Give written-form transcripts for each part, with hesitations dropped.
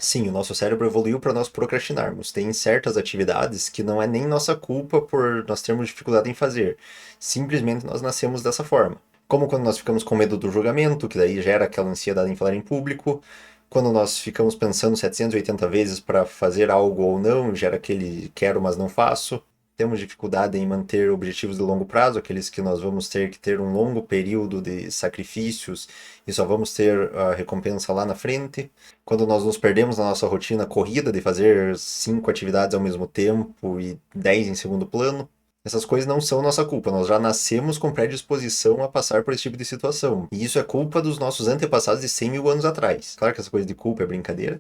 Sim, o nosso cérebro evoluiu para nós procrastinarmos. Tem certas atividades que não é nem nossa culpa por nós termos dificuldade em fazer. Simplesmente nós nascemos dessa forma. Como quando nós ficamos com medo do julgamento, que daí gera aquela ansiedade em falar em público. Quando nós ficamos pensando 780 vezes para fazer algo ou não, gera aquele quero, mas não faço. Temos dificuldade em manter objetivos de longo prazo, aqueles que nós vamos ter que ter um longo período de sacrifícios e só vamos ter a recompensa lá na frente. Quando nós nos perdemos na nossa rotina corrida de fazer 5 atividades ao mesmo tempo e 10 em segundo plano, essas coisas não são nossa culpa, nós já nascemos com predisposição a passar por esse tipo de situação. E isso é culpa dos nossos antepassados de 100 mil anos atrás. Claro que essa coisa de culpa é brincadeira,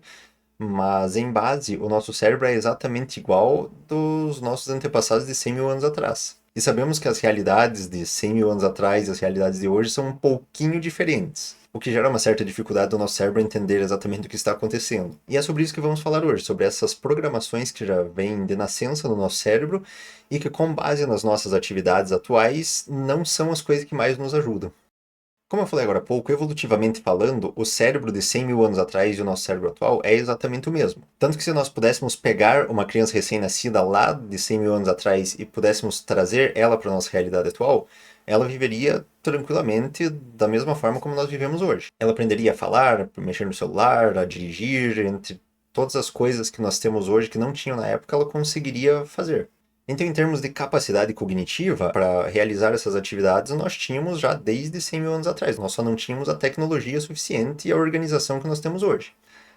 mas em base, o nosso cérebro é exatamente igual dos nossos antepassados de 100 mil anos atrás. E sabemos que as realidades de 100 mil anos atrás e as realidades de hoje são um pouquinho diferentes, o que gera uma certa dificuldade do nosso cérebro entender exatamente o que está acontecendo. E é sobre isso que vamos falar hoje, sobre essas programações que já vêm de nascença no nosso cérebro e que, com base nas nossas atividades atuais, não são as coisas que mais nos ajudam. Como eu falei agora há pouco, evolutivamente falando, o cérebro de 100 mil anos atrás e o nosso cérebro atual é exatamente o mesmo. Tanto que se nós pudéssemos pegar uma criança recém-nascida lá de 100 mil anos atrás e pudéssemos trazer ela para a nossa realidade atual, ela viveria tranquilamente da mesma forma como nós vivemos hoje. Ela aprenderia a falar, a mexer no celular, a dirigir, entre todas as coisas que nós temos hoje que não tinham na época, ela conseguiria fazer. Então, em termos de capacidade cognitiva, para realizar essas atividades, nós tínhamos já desde 100 mil anos atrás. Nós só não tínhamos a tecnologia suficiente e a organização que nós temos hoje.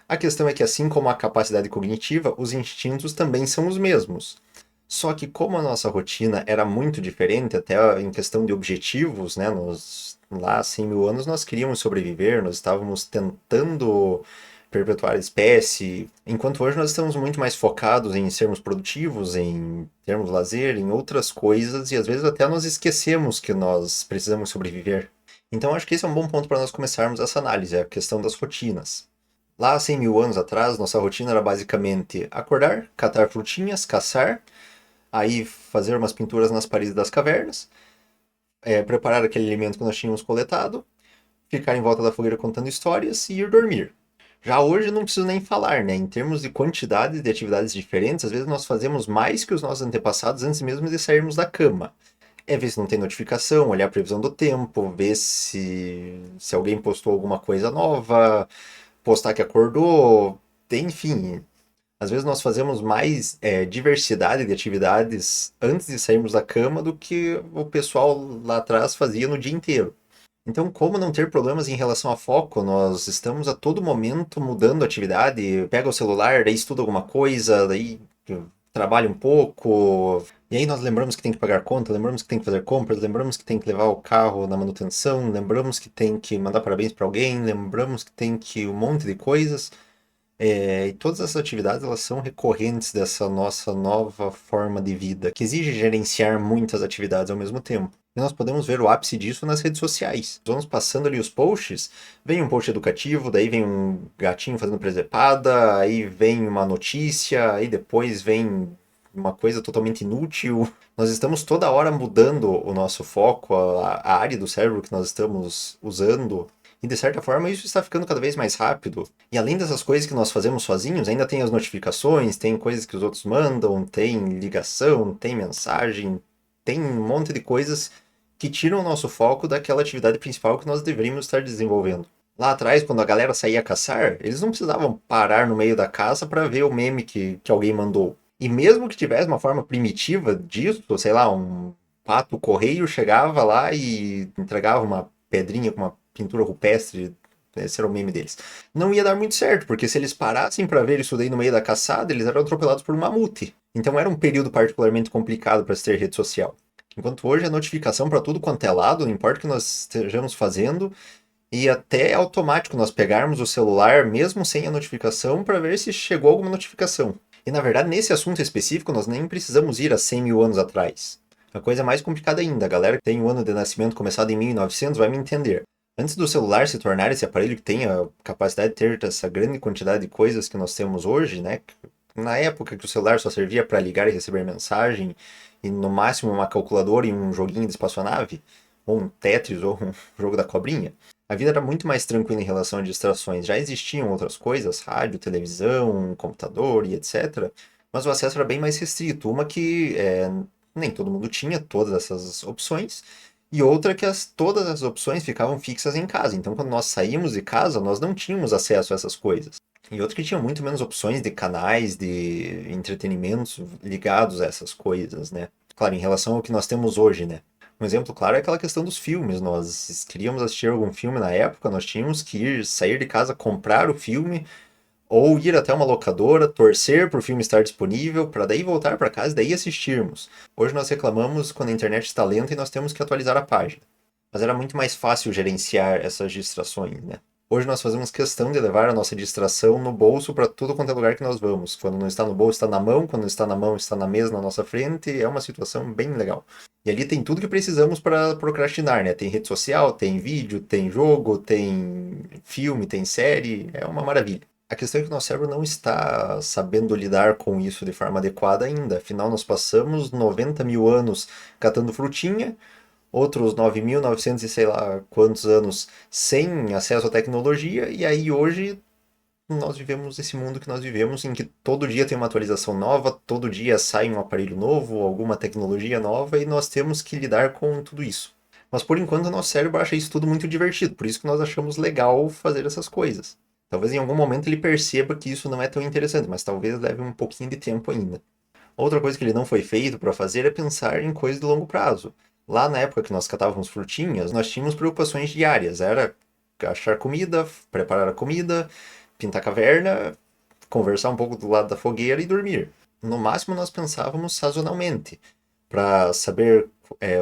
A questão é que, assim como a capacidade cognitiva, os instintos também são os mesmos. Só que, como a nossa rotina era muito diferente, até em questão de objetivos, né? Lá há 100 mil anos nós queríamos sobreviver, nós estávamos tentando perpetuar a espécie, enquanto hoje nós estamos muito mais focados em sermos produtivos, em termos lazer, em outras coisas, e às vezes até nós esquecemos que nós precisamos sobreviver. Então acho que esse é um bom ponto para nós começarmos essa análise, a questão das rotinas. Lá há 100 mil anos atrás, nossa rotina era basicamente acordar, catar frutinhas, caçar, aí fazer umas pinturas nas paredes das cavernas, preparar aquele alimento que nós tínhamos coletado, ficar em volta da fogueira contando histórias e ir dormir. Já hoje não preciso nem falar, né? Em termos de quantidade de atividades diferentes, às vezes nós fazemos mais que os nossos antepassados antes mesmo de sairmos da cama. É ver se não tem notificação, olhar a previsão do tempo, ver se alguém postou alguma coisa nova, postar que acordou, enfim. Às vezes nós fazemos mais diversidade de atividades antes de sairmos da cama do que o pessoal lá atrás fazia no dia inteiro. Então, como não ter problemas em relação a foco? Nós estamos a todo momento mudando a atividade, pega o celular, daí estuda alguma coisa, daí trabalha um pouco, e aí nós lembramos que tem que pagar conta, lembramos que tem que fazer compras, lembramos que tem que levar o carro na manutenção, lembramos que tem que mandar parabéns para alguém, lembramos que tem que um monte de coisas. E todas essas atividades elas são recorrentes dessa nossa nova forma de vida, que exige gerenciar muitas atividades ao mesmo tempo. E nós podemos ver o ápice disso nas redes sociais. Vamos passando ali os posts, vem um post educativo, daí vem um gatinho fazendo presepada, aí vem uma notícia, aí depois vem uma coisa totalmente inútil. Nós estamos toda hora mudando o nosso foco, a área do cérebro que nós estamos usando. E de certa forma isso está ficando cada vez mais rápido. E além dessas coisas que nós fazemos sozinhos, ainda tem as notificações, tem coisas que os outros mandam, tem ligação, tem mensagem, tem um monte de coisas que tiram o nosso foco daquela atividade principal que nós deveríamos estar desenvolvendo. Lá atrás, quando a galera saía caçar, eles não precisavam parar no meio da caça para ver o meme que alguém mandou. E mesmo que tivesse uma forma primitiva disso, sei lá, um pato correio chegava lá e entregava uma pedrinha com uma pintura rupestre, esse era o meme deles. Não ia dar muito certo, porque se eles parassem para ver isso daí no meio da caçada, eles eram atropelados por um mamute. Então era um período particularmente complicado para se ter rede social. Enquanto hoje é notificação para tudo quanto é lado, não importa o que nós estejamos fazendo, e até é automático nós pegarmos o celular, mesmo sem a notificação, para ver se chegou alguma notificação. E na verdade, nesse assunto específico, nós nem precisamos ir a 100 mil anos atrás. A coisa é mais complicada ainda. A galera que tem o ano de nascimento começado em 1900 vai me entender. Antes do celular se tornar esse aparelho que tem a capacidade de ter essa grande quantidade de coisas que nós temos hoje, né? Na época que o celular só servia para ligar e receber mensagem, e no máximo uma calculadora e um joguinho de espaçonave, ou um Tetris, ou um jogo da cobrinha, A vida era muito mais tranquila em relação a distrações. Já existiam outras coisas, rádio, televisão, computador e etc. Mas o acesso era bem mais restrito. Uma que nem todo mundo tinha todas essas opções, e outra que todas as opções ficavam fixas em casa. Então, quando nós saímos de casa, nós não tínhamos acesso a essas coisas. E outra que tinha muito menos opções de canais, de entretenimento ligados a essas coisas, né? Claro, em relação ao que nós temos hoje, né? Um exemplo claro é aquela questão dos filmes. Nós queríamos assistir algum filme na época, nós tínhamos que sair de casa, comprar o filme, ou ir até uma locadora, torcer para o filme estar disponível, para daí voltar para casa e daí assistirmos. Hoje nós reclamamos quando a internet está lenta e nós temos que atualizar a página. Mas era muito mais fácil gerenciar essas distrações, né? Hoje nós fazemos questão de levar a nossa distração no bolso para tudo quanto é lugar que nós vamos. Quando não está no bolso, está na mão. Quando não está na mão, está na mesa na nossa frente. É uma situação bem legal. E ali tem tudo que precisamos para procrastinar, né? Tem rede social, tem vídeo, tem jogo, tem filme, tem série. É uma maravilha. A questão é que o nosso cérebro não está sabendo lidar com isso de forma adequada ainda. Afinal, nós passamos 90 mil anos catando frutinha, outros 9.900 e sei lá quantos anos sem acesso à tecnologia, e aí hoje nós vivemos esse mundo que nós vivemos, em que todo dia tem uma atualização nova, todo dia sai um aparelho novo, alguma tecnologia nova, e nós temos que lidar com tudo isso. Mas por enquanto o nosso cérebro acha isso tudo muito divertido, por isso que nós achamos legal fazer essas coisas. Talvez em algum momento ele perceba que isso não é tão interessante, mas talvez leve um pouquinho de tempo ainda. Outra coisa que ele não foi feito para fazer é pensar em coisas de longo prazo. Lá na época que nós catávamos frutinhas, nós tínhamos preocupações diárias. Era achar comida, preparar a comida, pintar caverna, conversar um pouco do lado da fogueira e dormir. No máximo nós pensávamos sazonalmente, para saber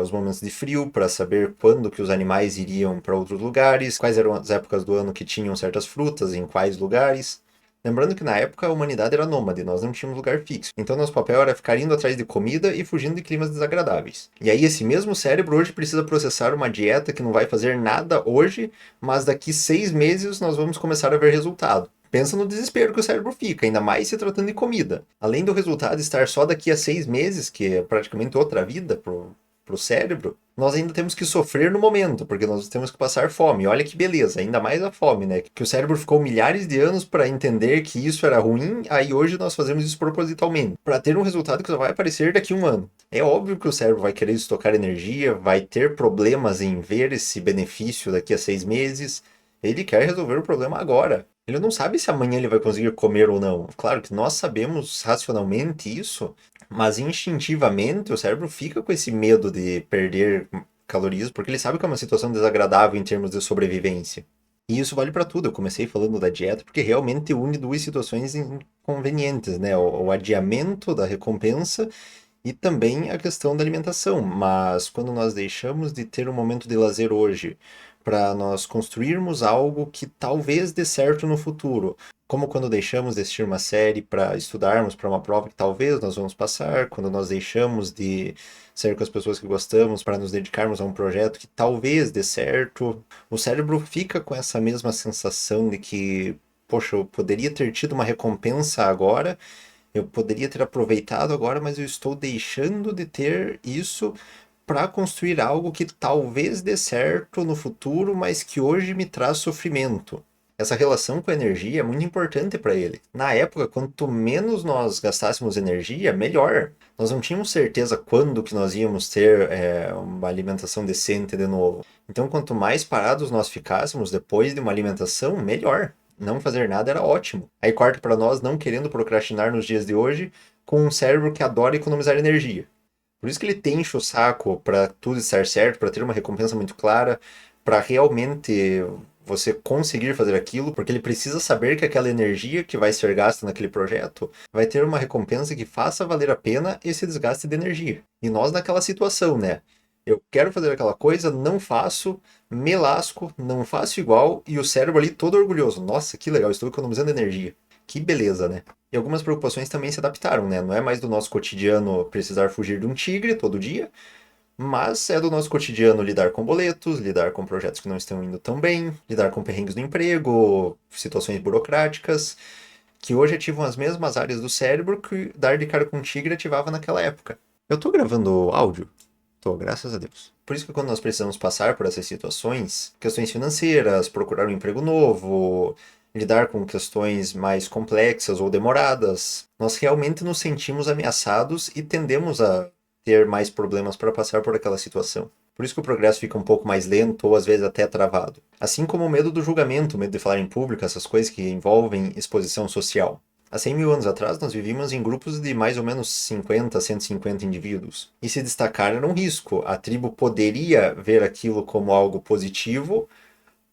os momentos de frio, para saber quando que os animais iriam para outros lugares, quais eram as épocas do ano que tinham certas frutas, em quais lugares. Lembrando que na época a humanidade era nômade, nós não tínhamos lugar fixo. Então nosso papel era ficar indo atrás de comida e fugindo de climas desagradáveis. E aí esse mesmo cérebro hoje precisa processar uma dieta que não vai fazer nada hoje, mas daqui 6 meses nós vamos começar a ver resultado. Pensa no desespero que o cérebro fica, ainda mais se tratando de comida. Além do resultado estar só daqui a 6 meses, que é praticamente outra vida pro cérebro, nós ainda temos que sofrer no momento, porque nós temos que passar fome. Olha que beleza, ainda mais a fome, né? Que o cérebro ficou milhares de anos para entender que isso era ruim, aí hoje nós fazemos isso propositalmente, para ter um resultado que só vai aparecer daqui a um ano. É óbvio que o cérebro vai querer estocar energia, vai ter problemas em ver esse benefício daqui a 6 meses. Ele quer resolver o problema agora. Ele não sabe se amanhã ele vai conseguir comer ou não. Claro que nós sabemos racionalmente isso, mas instintivamente o cérebro fica com esse medo de perder calorias, porque ele sabe que é uma situação desagradável em termos de sobrevivência. E isso vale para tudo. Eu comecei falando da dieta porque realmente une duas situações inconvenientes, né? O adiamento da recompensa e também a questão da alimentação. Mas quando nós deixamos de ter um momento de lazer hoje para nós construirmos algo que talvez dê certo no futuro, como quando deixamos de assistir uma série para estudarmos para uma prova que talvez nós vamos passar, quando nós deixamos de sair com as pessoas que gostamos para nos dedicarmos a um projeto que talvez dê certo, o cérebro fica com essa mesma sensação de que, poxa, eu poderia ter tido uma recompensa agora, eu poderia ter aproveitado agora, mas eu estou deixando de ter isso para construir algo que talvez dê certo no futuro, mas que hoje me traz sofrimento. Essa relação com a energia é muito importante para ele. Na época, quanto menos nós gastássemos energia, melhor. Nós não tínhamos certeza quando que nós íamos ter uma alimentação decente de novo. Então, quanto mais parados nós ficássemos depois de uma alimentação, melhor. Não fazer nada era ótimo. Aí quarto para nós não querendo procrastinar nos dias de hoje, com um cérebro que adora economizar energia. Por isso que ele te enche o saco para tudo estar certo, para ter uma recompensa muito clara, para realmente você conseguir fazer aquilo, porque ele precisa saber que aquela energia que vai ser gasta naquele projeto vai ter uma recompensa que faça valer a pena esse desgaste de energia. E nós naquela situação, né? Eu quero fazer aquela coisa, não faço, me lasco, não faço igual, e o cérebro ali todo orgulhoso. Nossa, que legal, estou economizando energia. Que beleza, né? E algumas preocupações também se adaptaram, né? Não é mais do nosso cotidiano precisar fugir de um tigre todo dia, mas é do nosso cotidiano lidar com boletos, lidar com projetos que não estão indo tão bem, lidar com perrengues no emprego, situações burocráticas, que hoje ativam as mesmas áreas do cérebro que dar de cara com um tigre ativava naquela época. Eu tô gravando áudio? Tô, graças a Deus. Por isso que quando nós precisamos passar por essas situações, questões financeiras, procurar um emprego novo, lidar com questões mais complexas ou demoradas, nós realmente nos sentimos ameaçados e tendemos a ter mais problemas para passar por aquela situação. Por isso que o progresso fica um pouco mais lento ou às vezes até travado. Assim como o medo do julgamento, o medo de falar em público, essas coisas que envolvem exposição social. Há 100 mil anos atrás, nós vivíamos em grupos de mais ou menos 50 a 150 indivíduos. E se destacar era um risco. A tribo poderia ver aquilo como algo positivo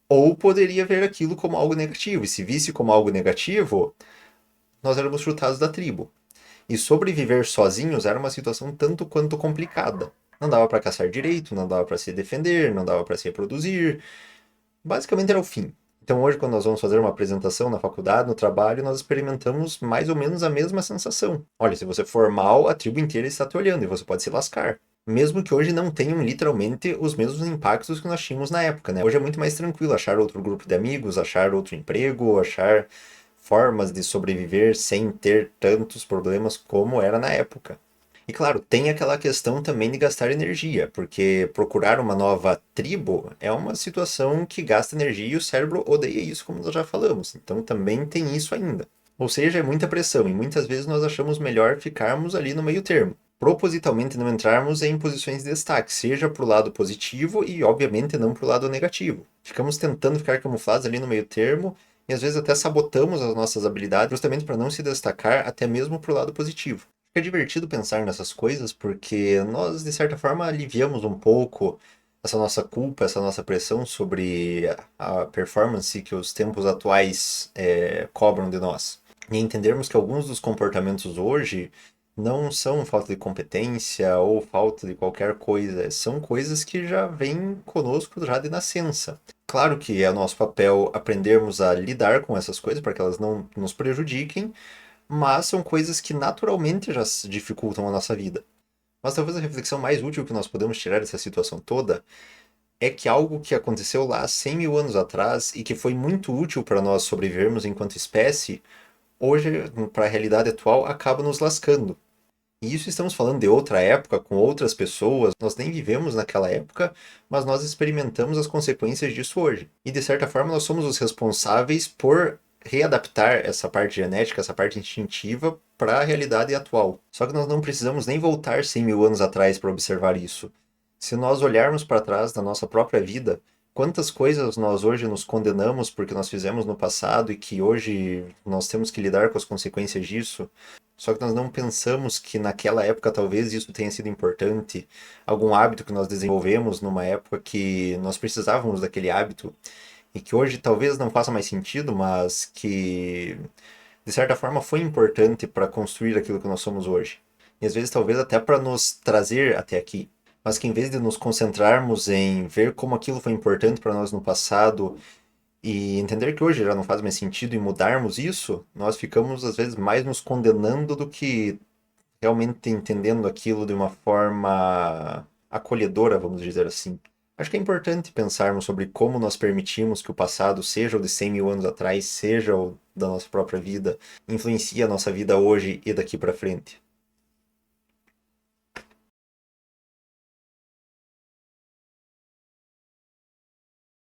ou poderia ver aquilo como algo negativo. E se visse como algo negativo, nós éramos chutados da tribo. E sobreviver sozinhos era uma situação tanto quanto complicada. Não dava para caçar direito, não dava para se defender, não dava para se reproduzir. Basicamente era o fim. Então hoje, quando nós vamos fazer uma apresentação na faculdade, no trabalho, nós experimentamos mais ou menos a mesma sensação. Olha, se você for mal, a tribo inteira está te olhando e você pode se lascar. Mesmo que hoje não tenham literalmente os mesmos impactos que nós tínhamos na época, né? Hoje é muito mais tranquilo achar outro grupo de amigos, achar outro emprego, achar formas de sobreviver sem ter tantos problemas como era na época. E claro, tem aquela questão também de gastar energia, porque procurar uma nova tribo é uma situação que gasta energia e o cérebro odeia isso, como nós já falamos. Então também tem isso ainda. Ou seja, é muita pressão e muitas vezes nós achamos melhor ficarmos ali no meio termo. Propositalmente não entrarmos em posições de destaque, seja para o lado positivo e, obviamente, não para o lado negativo. Ficamos tentando ficar camuflados ali no meio termo e às vezes até sabotamos as nossas habilidades justamente para não se destacar até mesmo para o lado positivo. É divertido pensar nessas coisas porque nós, de certa forma, aliviamos um pouco essa nossa culpa, essa nossa pressão sobre a performance que os tempos atuais cobram de nós. E entendermos que alguns dos comportamentos hoje não são falta de competência ou falta de qualquer coisa, são coisas que já vêm conosco já de nascença. Claro que é nosso papel aprendermos a lidar com essas coisas para que elas não nos prejudiquem, mas são coisas que naturalmente já dificultam a nossa vida. Mas talvez a reflexão mais útil que nós podemos tirar dessa situação toda é que algo que aconteceu lá 100 mil anos atrás e que foi muito útil para nós sobrevivermos enquanto espécie, hoje, para a realidade atual, acaba nos lascando. E isso estamos falando de outra época, com outras pessoas, nós nem vivemos naquela época, mas nós experimentamos as consequências disso hoje. E de certa forma nós somos os responsáveis por readaptar essa parte genética, essa parte instintiva para a realidade atual. Só que nós não precisamos nem voltar 100 mil anos atrás para observar isso. Se nós olharmos para trás da nossa própria vida, quantas coisas nós hoje nos condenamos porque nós fizemos no passado e que hoje nós temos que lidar com as consequências disso? Só que nós não pensamos que naquela época talvez isso tenha sido importante, algum hábito que nós desenvolvemos numa época que nós precisávamos daquele hábito e que hoje talvez não faça mais sentido, mas que de certa forma foi importante para construir aquilo que nós somos hoje. E às vezes talvez até para nos trazer até aqui. Mas que em vez de nos concentrarmos em ver como aquilo foi importante para nós no passado e entender que hoje já não faz mais sentido e mudarmos isso, nós ficamos às vezes mais nos condenando do que realmente entendendo aquilo de uma forma acolhedora, vamos dizer assim. Acho que é importante pensarmos sobre como nós permitimos que o passado, seja o de 100 mil anos atrás, seja o da nossa própria vida, influencie a nossa vida hoje e daqui para frente.